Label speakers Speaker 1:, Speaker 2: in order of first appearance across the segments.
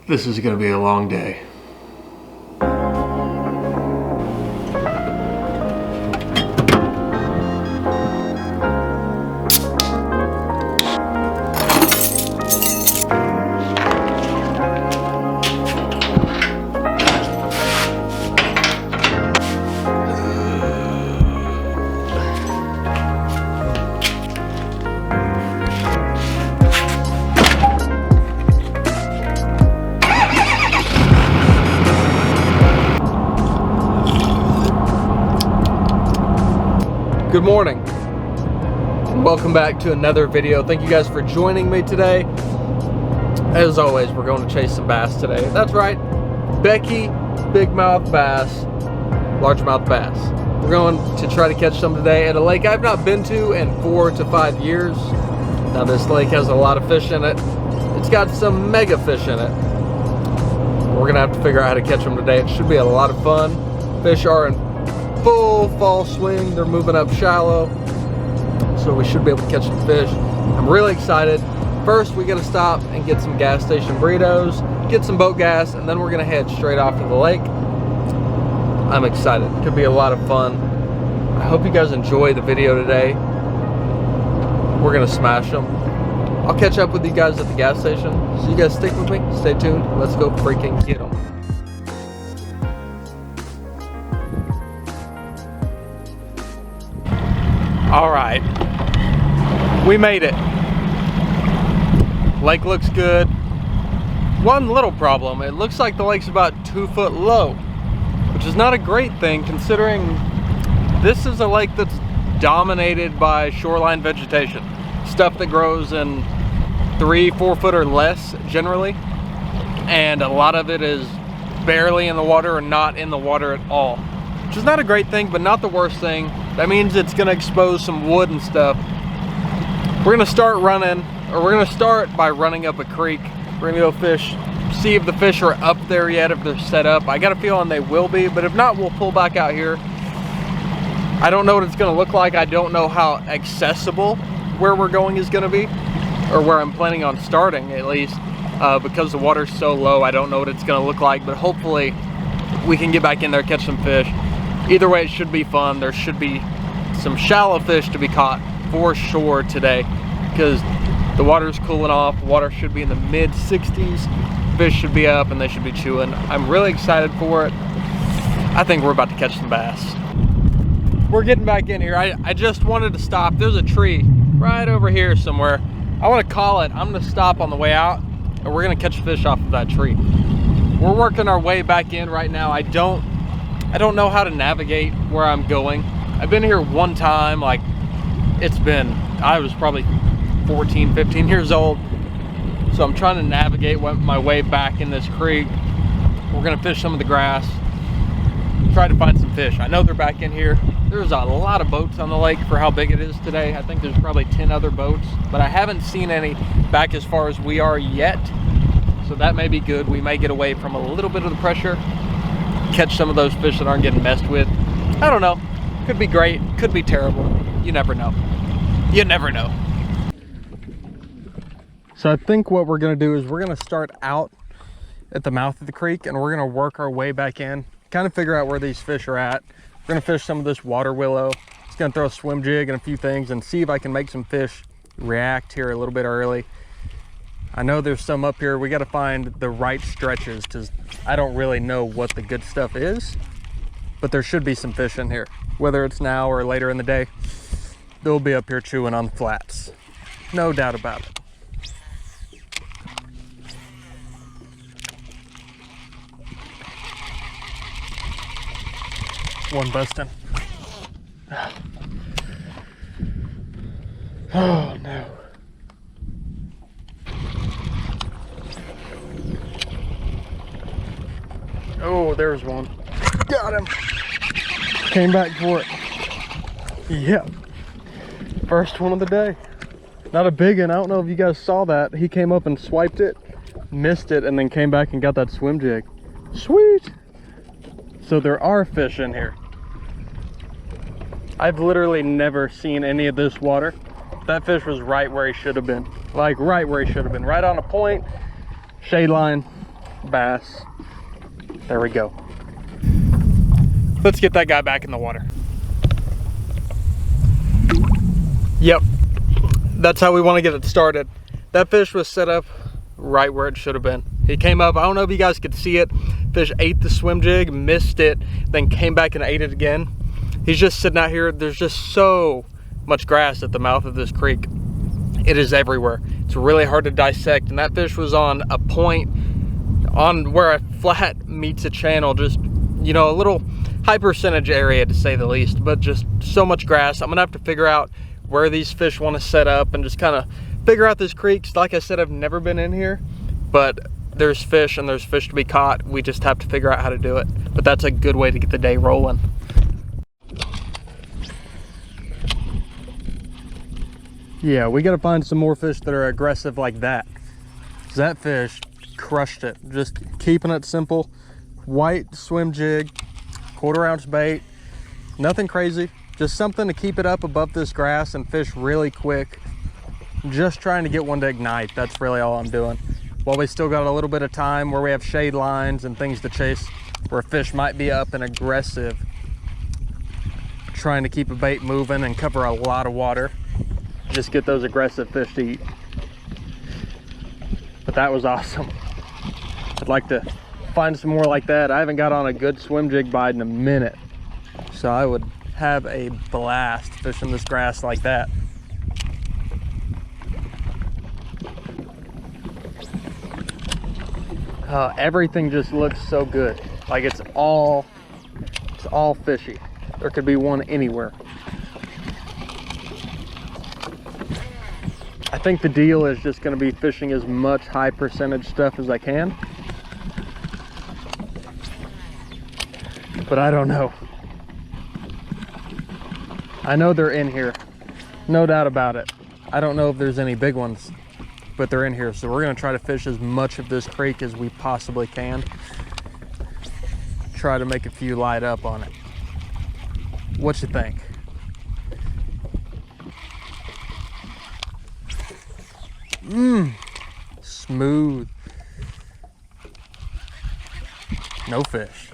Speaker 1: This is gonna be a long day. Good morning. Welcome back to another video. Thank you guys for joining me today. As always, we're going to chase some bass today. That's right, Becky big mouth bass, largemouth bass. We're going to try to catch some today at a lake I've not been to in 4 to 5 years. Now this lake has a lot of fish in it. It's got some mega fish in it. We're gonna have to figure out how to catch them today. It should be a lot of fun. Fish are in full fall swing. They're moving up shallow, so we should be able to catch some fish. I'm really excited. First, we gotta stop and get some gas station burritos, get some boat gas, and then we're gonna head straight off to the lake. I'm excited. Could be a lot of fun. I hope you guys enjoy the video today. We're gonna smash them. I'll catch up with you guys at the gas station. So you guys stick with me, stay tuned. Let's go freaking get them. All right, we made it. Lake looks good. One little problem, it looks like the lake's about 2 foot low, which is not a great thing considering this is a lake that's dominated by shoreline vegetation. Stuff that grows in 3-4 foot or less generally. And a lot of it is barely in the water or not in the water at all, which is not a great thing, but not the worst thing. That means it's gonna expose some wood and stuff. We're gonna start by running up a creek. We're gonna go fish, see if the fish are up there yet, if they're set up. I got a feeling they will be, but if not, we'll pull back out here. I don't know what it's gonna look like. I don't know how accessible where we're going is gonna be, or where I'm planning on starting at least, because the water's so low. I don't know what it's gonna look like, but hopefully we can get back in there, catch some fish. Either way, it should be fun. There should be some shallow fish to be caught for sure today because the water's cooling off. Water should be in the mid 60s. Fish should be up and they should be chewing. I'm really excited for it. I think we're about to catch some bass. We're getting back in here. I just wanted to stop. There's a tree right over here somewhere. I want to call it. I'm going to stop on the way out and we're going to catch fish off of that tree. We're working our way back in right now. I don't know how to navigate where I'm going. I've been here one time, like I was probably 14, 15 years old. So I'm trying to navigate my way back in this creek. We're gonna fish some of the grass, try to find some fish. I know they're back in here. There's a lot of boats on the lake for how big it is today. I think there's probably 10 other boats, but I haven't seen any back as far as we are yet. So that may be good. We may get away from a little bit of the pressure, catch some of those fish that aren't getting messed with. I don't know. Could be great, could be terrible. You never know. You never know. So I think what we're gonna do is we're gonna start out at the mouth of the creek and we're gonna work our way back in, kind of figure out where these fish are at. We're gonna fish some of this water willow. Just gonna throw a swim jig and a few things and see if I can make some fish react here a little bit early. I know there's some up here. We got to find the right stretches because I don't really know what the good stuff is, but there should be some fish in here. Whether it's now or later in the day, they'll be up here chewing on the flats. No doubt about it. One busting. Oh no. Oh, there's one. Got him. Came back for it. Yep. First one of the day. Not a big one. I don't know if you guys saw that. He came up and swiped it, missed it, and then came back and got that swim jig. Sweet. So there are fish in here. I've literally never seen any of this water. That fish was right where he should have been. Like right where he should have been. Right on a point, shade line. bass. There we go. Let's get that guy back in the water. Yep, that's how we want to get it started. That fish was set up right where it should have been. He came up, I don't know if you guys could see it. Fish ate the swim jig, missed it, then came back and ate it again. He's just sitting out here. There's just so much grass at the mouth of this creek. It is everywhere. It's really hard to dissect, and that fish was on a point on where a flat meets a channel, just, you know, a little high percentage area to say the least, but just so much grass. I'm gonna have to figure out where these fish want to set up and just kind of figure out this creek. Like I said, I've never been in here, but there's fish and there's fish to be caught. We just have to figure out how to do it. But that's a good way to get the day rolling. Yeah, we got to find some more fish that are aggressive like that. That fish crushed it. Just keeping it simple. White swim jig, 1/4 ounce bait, nothing crazy. Just something to keep it up above this grass and fish really quick. Just trying to get one to ignite. That's really all I'm doing. While we still got a little bit of time where we have shade lines and things to chase, where fish might be up and aggressive. Trying to keep a bait moving and cover a lot of water. Just get those aggressive fish to eat. But that was awesome. I'd like to find some more like that. I haven't got on a good swim jig bite in a minute, so I would have a blast fishing this grass like that. Everything just looks so good. Like it's all fishy. There could be one anywhere. I think the deal is just going to be fishing as much high percentage stuff as I can. But I don't know. I know they're in here. No doubt about it. I don't know if there's any big ones, but they're in here. So we're going to try to fish as much of this creek as we possibly can. Try to make a few light up on it. What you think? Smooth. No fish.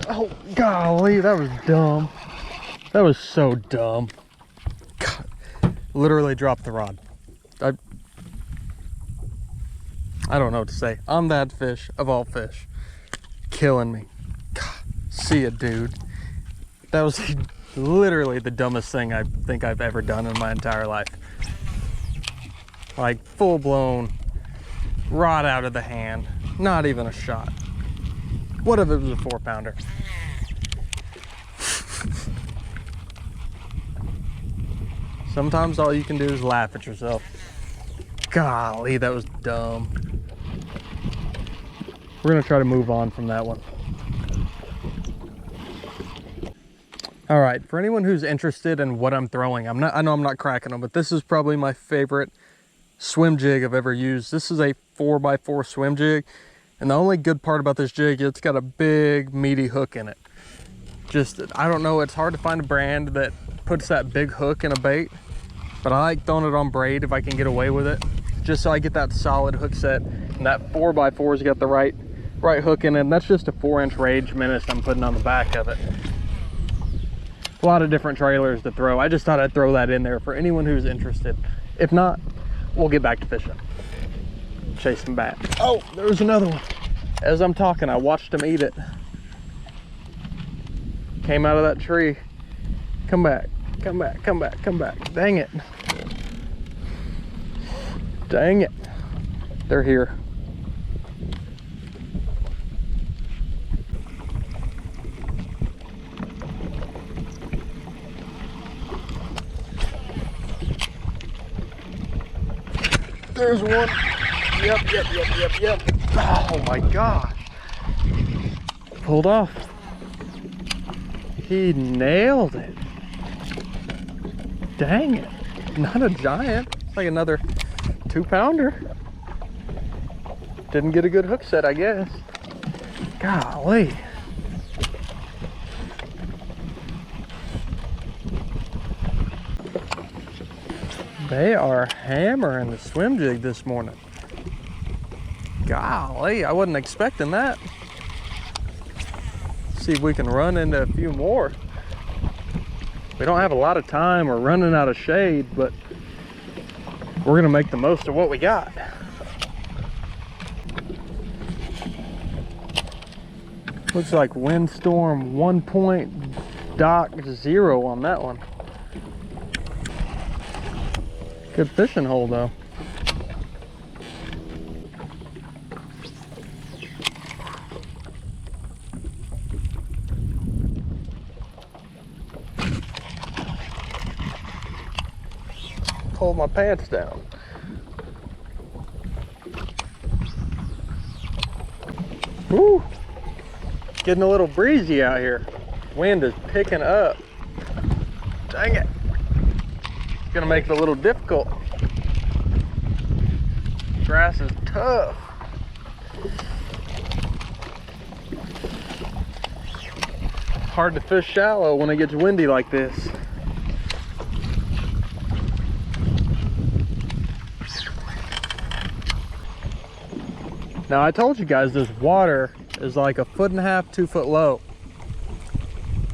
Speaker 1: Oh, golly, that was dumb. That was so dumb. God, literally dropped the rod. I don't know what to say. On that fish, of all fish. Killing me. God, see ya, dude. That was literally the dumbest thing I think I've ever done in my entire life. Like, full-blown rod out of the hand. Not even a shot. What if it was a 4-pounder? Sometimes all you can do is laugh at yourself. Golly, that was dumb. We're gonna try to move on from that one. All right, for anyone who's interested in what I'm throwing, I know I'm not cracking them, but this is probably my favorite swim jig I've ever used. This is a 4x4 swim jig, and the only good part about this jig, it's got a big meaty hook in it. Just, I don't know, it's hard to find a brand that puts that big hook in a bait, but I like throwing it on braid if I can get away with it, just so I get that solid hook set. And that 4x4's got the right hook in it, and that's just a 4-inch Rage Menace I'm putting on the back of it. A lot of different trailers to throw. I just thought I'd throw that in there for anyone who's interested. If not, we'll get back to fishing. Chase them back. Oh, there's another one. As I'm talking, I watched him eat it. Came out of that tree. Come back, come back, come back, come back. Dang it. Dang it. They're here. There's one. Yep. Oh my gosh. Pulled off. He nailed it. Dang it. Not a giant. It's like another 2-pounder. Didn't get a good hook set, I guess. Golly. They are hammering the swim jig this morning. Golly, I wasn't expecting that. See if we can run into a few more. We don't have a lot of time. We're running out of shade, but we're gonna make the most of what we got. Looks like windstorm 1.0 on that one. Good fishing hole though. Pulled my pants down. Woo! Getting a little breezy out here. Wind is picking up. Dang it. It's gonna make it a little difficult. Grass is tough. Hard to fish shallow when it gets windy like this. Now I told you guys this water is like 1.5 feet, 2 foot low,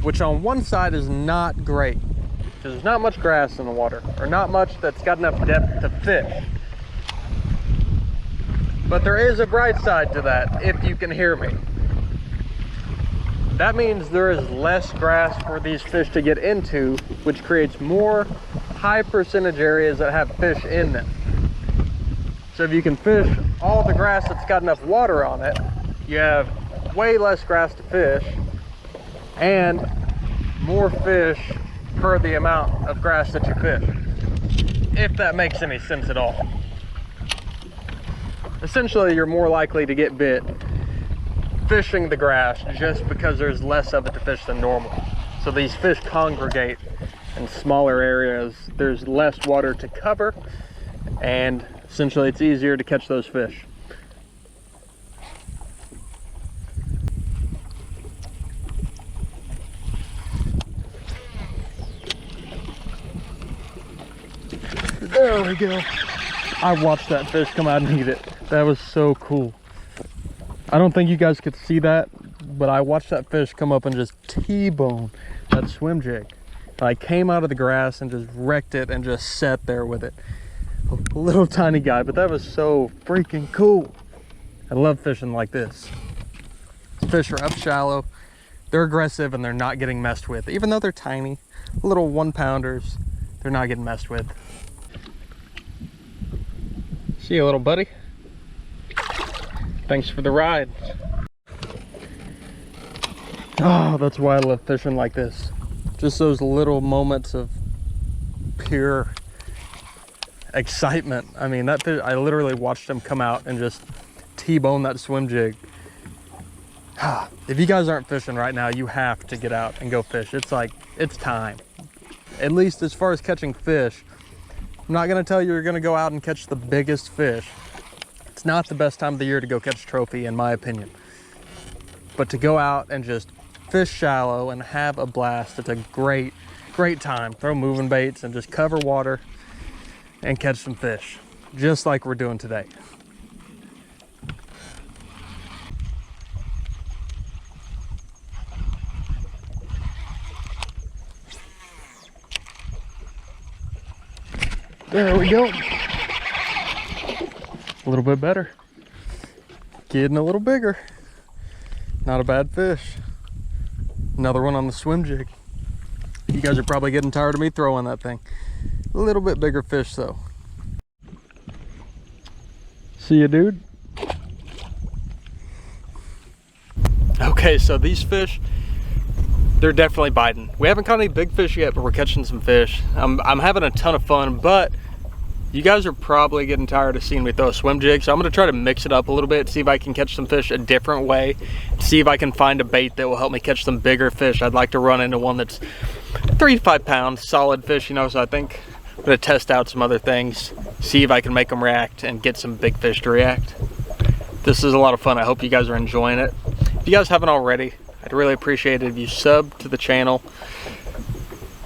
Speaker 1: which on one side is not great because there's not much grass in the water, or not much that's got enough depth to fish. But there is a bright side to that, if you can hear me. That means there is less grass for these fish to get into, which creates more high percentage areas that have fish in them. So if you can fish all the grass that's got enough water on it, you have way less grass to fish and more fish per the amount of grass that you fish, if that makes any sense at all. Essentially, you're more likely to get bit fishing the grass just because there's less of it to fish than normal. So these fish congregate in smaller areas, there's less water to cover, and essentially it's easier to catch those fish. There we go. I watched that fish come out and eat it. That was so cool. I don't think you guys could see that, but I watched that fish come up and just T-bone that swim jig. I came out of the grass and just wrecked it and just sat there with it. A little tiny guy, but that was so freaking cool. I love fishing like this. Fish are up shallow, they're aggressive, and they're not getting messed with. Even though they're tiny, little 1-pounders, they're not getting messed with. See you, little buddy. Thanks for the ride. Oh, that's why I love fishing like this. Just those little moments of pure excitement. I mean, that fish, I literally watched him come out and just T-bone that swim jig. If you guys aren't fishing right now, you have to get out and go fish. It's like, it's time. At least as far as catching fish, I'm not gonna tell you you're gonna go out and catch the biggest fish. It's not the best time of the year to go catch trophy, in my opinion. But to go out and just fish shallow and have a blast, it's a great time. Throw moving baits and just cover water and catch some fish, just like we're doing today. There we go. A little bit better. Getting a little bigger. Not a bad fish. Another one on the swim jig. You guys are probably getting tired of me throwing that thing. A little bit bigger fish though. See ya, dude. Okay, so these fish, they're definitely biting. We haven't caught any big fish yet, but we're catching some fish. I'm having a ton of fun, but you guys are probably getting tired of seeing me throw a swim jig, so I'm gonna try to mix it up a little bit, see if I can catch some fish a different way, see if I can find a bait that will help me catch some bigger fish. I'd like to run into one that's 3 to 5 pounds, solid fish, you know, so I think I'm gonna test out some other things, see if I can make them react and get some big fish to react. This is a lot of fun. I hope you guys are enjoying it. If you guys haven't already, I'd really appreciate it if you sub to the channel.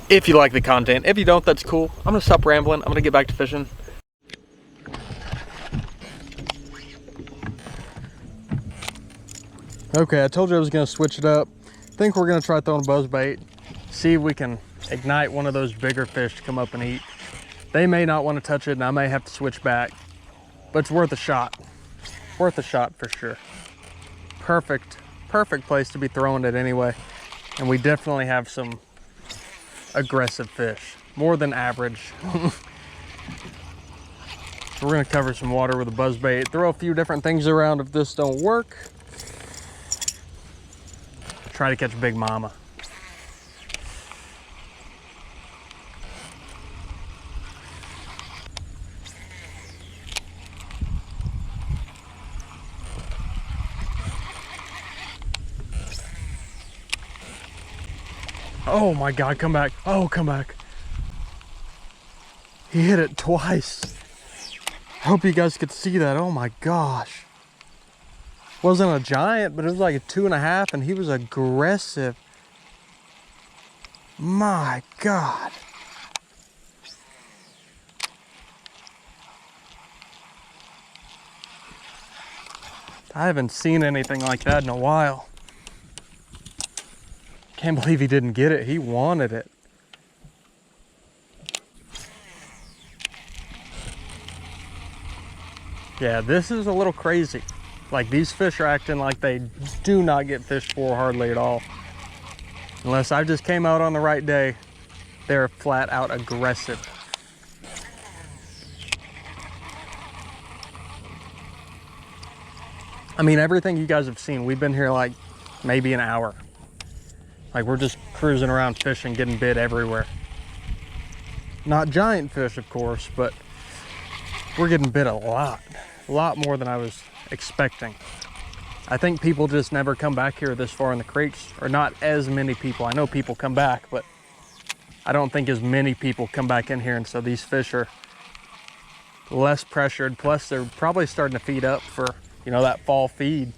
Speaker 1: if you like the content. If you don't, that's cool. I'm gonna stop rambling. I'm gonna get back to fishing. Okay, I told you I was gonna switch it up. I think we're gonna try throwing a buzzbait, see if we can ignite one of those bigger fish to come up and eat. They may not want to touch it and I may have to switch back, but it's worth a shot. Worth a shot for sure. Perfect place to be throwing it anyway. And we definitely have some aggressive fish, more than average. So we're gonna cover some water with a buzzbait, throw a few different things around if this don't work. Try to catch Big Mama. Oh my God, come back. Oh, come back. He hit it twice. I hope you guys could see that. Oh my gosh. Wasn't a giant, but it was like a 2.5 and he was aggressive. My God. I haven't seen anything like that in a while. Can't believe he didn't get it. He wanted it. Yeah, this is a little crazy. Like, these fish are acting like they do not get fished for hardly at all. Unless I just came out on the right day, they're flat out aggressive. I mean, everything you guys have seen, we've been here like maybe an hour. Like, we're just cruising around fishing, getting bit everywhere. Not giant fish, of course, but we're getting bit a lot more than I was expecting. I think people just never come back here this far in the creeks, or not as many people. I know people come back, but I don't think as many people come back in here, and so these fish are less pressured. Plus, they're probably starting to feed up for, you know, that fall feed.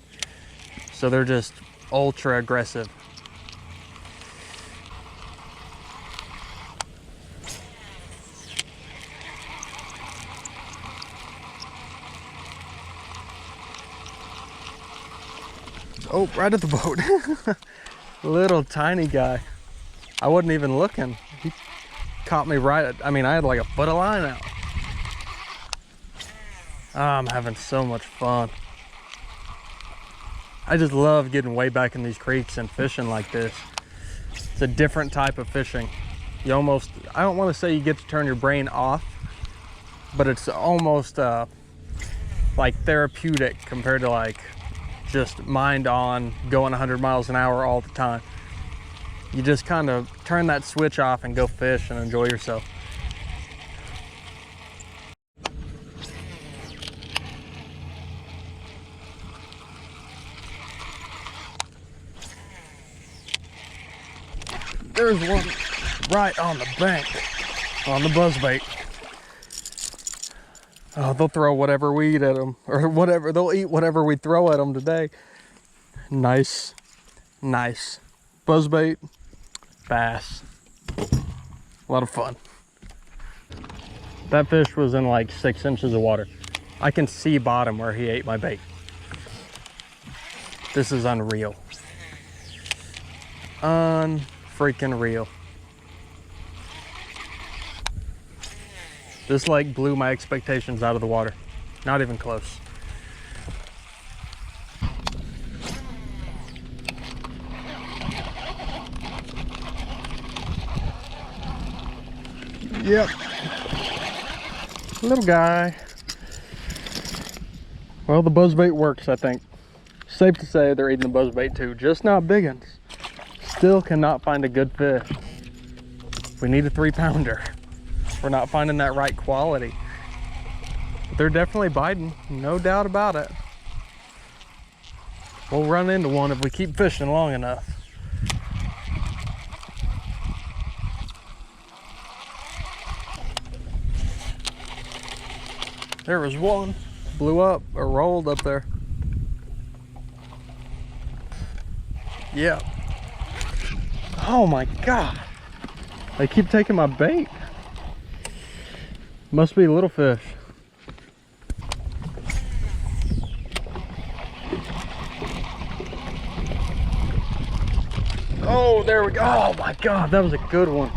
Speaker 1: So they're just ultra aggressive. Oh, right at the boat. Little tiny guy. I wasn't even looking. He caught me right at, I mean, I had like a foot of line out. Oh, I'm having so much fun. I just love getting way back in these creeks and fishing like this. It's a different type of fishing. You almost, I don't want to say you get to turn your brain off, but it's almost like therapeutic compared to like just mind on going 100 miles an hour all the time. You just kind of turn that switch off and go fish and enjoy yourself. There's one right on the bank, on the buzzbait. Oh, they'll throw whatever we eat at them, or whatever, they'll eat whatever we throw at them today. Nice, nice. Buzzbait, bass, a lot of fun. That fish was in like 6 inches of water. I can see bottom where he ate my bait. This is unreal. Unfreaking real. This lake blew my expectations out of the water. Not even close. Yep. Little guy. Well, the buzzbait works, I think. Safe to say they're eating the buzzbait too, just not big ones. Still cannot find a good fish. We need a 3-pounder. We're not finding that right quality. But they're definitely biting, no doubt about it. We'll run into one if we keep fishing long enough. There was one, blew up or rolled up there. Yeah. Oh my God. They keep taking my bait. Must be little fish. Oh, there we go. Oh my God, that was a good one.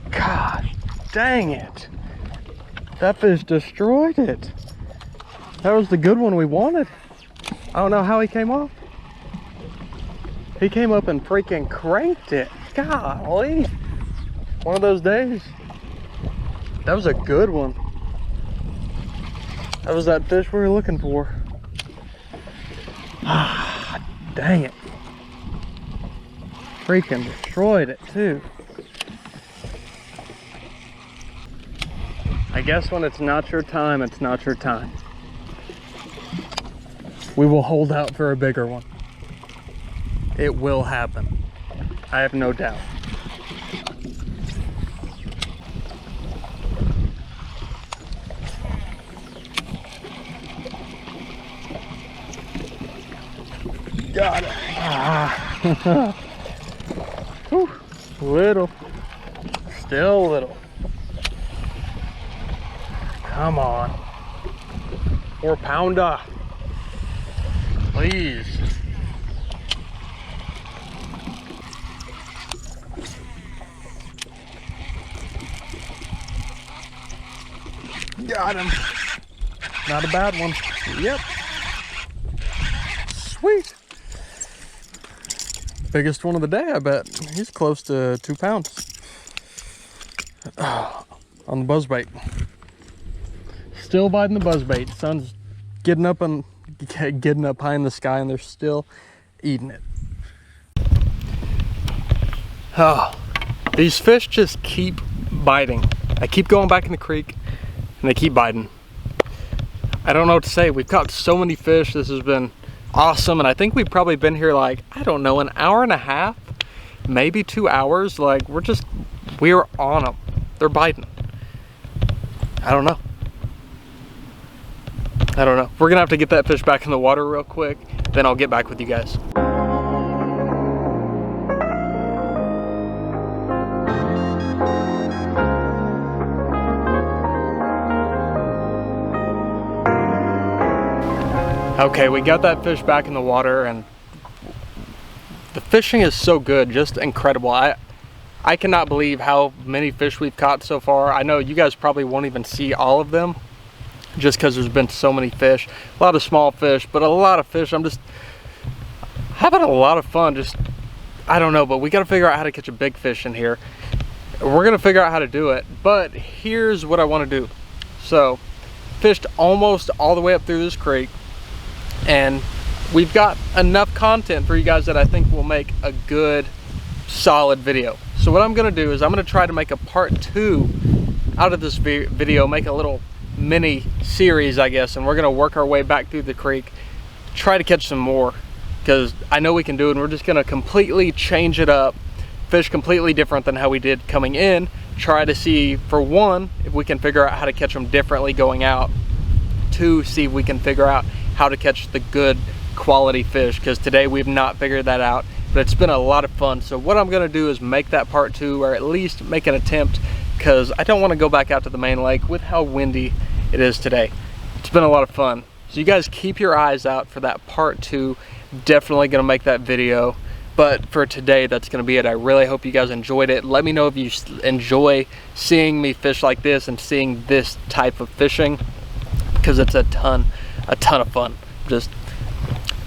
Speaker 1: God dang it. That fish destroyed it. That was the good one we wanted. I don't know how he came off. He came up and freaking cranked it. Golly. One of those days. That was a good one. That was that fish we were looking for. Ah, dang it. Freaking destroyed it too. I guess when it's not your time, it's not your time. We will hold out for a bigger one. It will happen. I have no doubt. Got it. Ah. Whew. Little. Still little. Come on. 4-pounder. Please. Got him. Not a bad one. Yep. Sweet. Biggest one of the day, I bet. He's close to 2 pounds. On the buzzbait. Still biting the buzzbait. Sun's getting up high in the sky, and they're still eating it. Oh, these fish just keep biting. I keep going back in the creek, and they keep biting. I don't know what to say. We've caught so many fish. This has been awesome, and I think we've probably been here like, I don't know, an hour and a half, maybe 2 hours. Like, we're on them. They're biting. I don't know. We're gonna have to get that fish back in the water real quick, then I'll get back with you guys. Okay, we got that fish back in the water, and the fishing is so good, just incredible. I cannot believe how many fish we've caught so far. I know you guys probably won't even see all of them, just because there's been so many fish. A lot of small fish, but a lot of fish. I'm just having a lot of fun. I don't know, but we got to figure out how to catch a big fish in here. We're going to figure out how to do it, but here's what I want to do. So, fished almost all the way up through this creek, and we've got enough content for you guys that I think will make a good, solid video. So what I'm going to do is I'm going to try to make a part 2 out of this video, make a little mini series, I guess, and we're going to work our way back through the creek, try to catch some more, because I know we can do it, and we're just going to completely change it up, fish completely different than how we did coming in, try to see, for one, if we can figure out how to catch them differently going out, 2, see if we can figure out how to catch the good quality fish, because today we've not figured that out, but it's been a lot of fun. So what I'm going to do is make that part 2, or at least make an attempt, because I don't want to go back out to the main lake with how windy it is today. It's been a lot of fun. So you guys keep your eyes out for that part 2. Definitely going to make that video. But for today, that's going to be it. I really hope you guys enjoyed it. Let me know if you enjoy seeing me fish like this and seeing this type of fishing, because it's a ton of fun. Just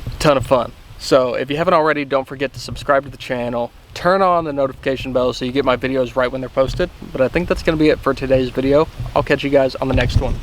Speaker 1: a ton of fun. So if you haven't already, don't forget to subscribe to the channel. Turn on the notification bell so you get my videos right when they're posted. But I think that's going to be it for today's video. I'll catch you guys on the next one.